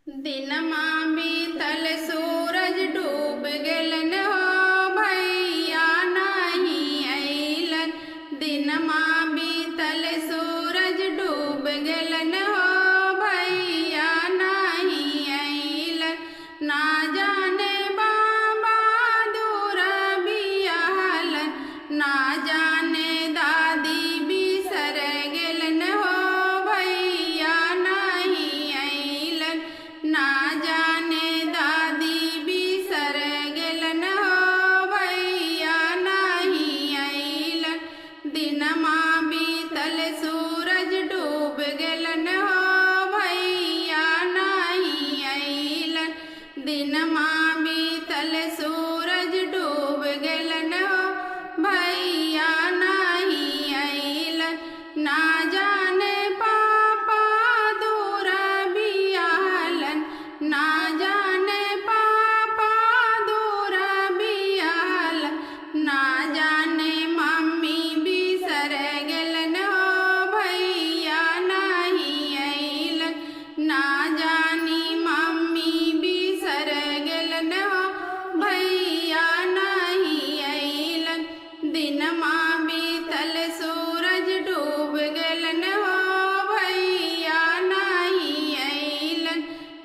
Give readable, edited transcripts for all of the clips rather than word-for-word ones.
दिनमा बीतल सूरज डूब गेलन हो भैया नहीं अइलन। दिनमा बीतल सूरज डूब गेलन हो भैया नहीं अइलन। ना जाने बाबा दूर बियाहलन, ना जाने दादी बिसर गेलन हो भैया नहीं अइलन। ना जाने दादी बिसर गेलन हो भैया नहीं अइलन। दिनमा बीतल सूरज डूब गेलन हो भैया नहीं अइलन। दिनमा बीतल सूरज डूब गेलन हो भैया नहीं अइलन। ना जाने पापा दूर बियाहलन, ना जाने पापा दूर बियाहलन। ना जाने मम्मी बिसर गेलन हो भैया नहीं अइलन। ना जानी मम्मी बिसर गेलन हो भैया नहीं अइलन। दिनमा बीतल सूरज डूब गेलन हो भैया नहीं अइलन।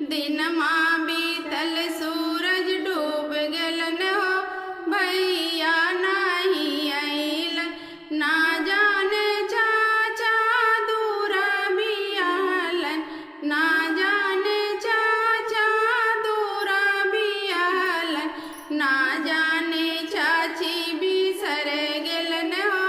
दिनमा बीतल सूरज डूब गेलन हो भैया नहीं अइलन। ना जाने चाचा दूर बियाहलन, ना जाने चाचा दूर बियाहलन। ना जाने चाची बिसर गेलन हो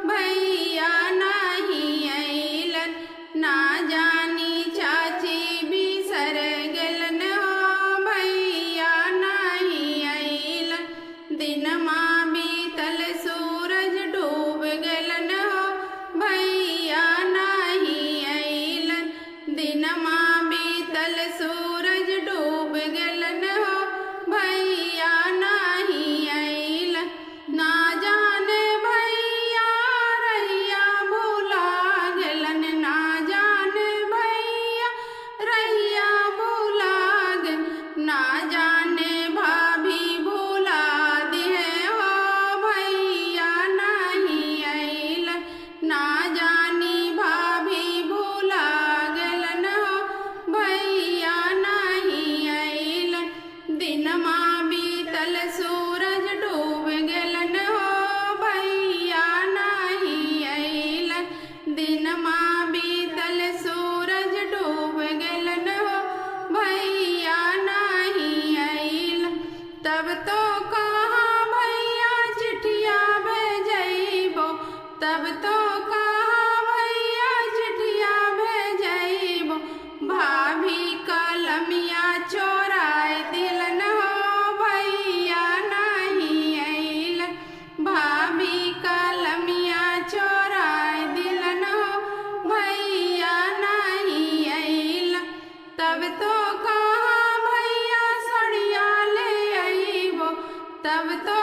भैया नहीं अइलन। ना जानी चाची बिसर गेलन हो भैया नहीं अइलन। दिनमा बीतल सूरज डूब गेलन हो भैया नहीं अइलन। दिनमा बीतल सूरज डूब गेलन हो भैया नहीं अइलन। ना जाने भैया रहिया भुला गेलन, ना जाने भैया रहिया भुला गेलन। ना जाने भाभी भुला दिहे हो भैया नहीं अइलन। ना जानी भाभी भुला गेलन हो भैया नहीं अइलन। दिनमा बीतल सूरज डूब गेलन हो भैया नहीं अइलन। दिनमा बीतल सूरज डूब गेलन हो भैया नहीं अइलन। तब तो कहाँ भैया चिट्ठिया भेजइबो, तब तो कहाँ भैया चिट्ठिया भेजइबो। भाभी कलमिया चोराय दिलन हो भैया नहीं अइलन। भाभी कलमिया चोराय दिलन हो भैया नहीं अइलन। तब तो कहाँ भैया सड़िया ले अइबो, तब तो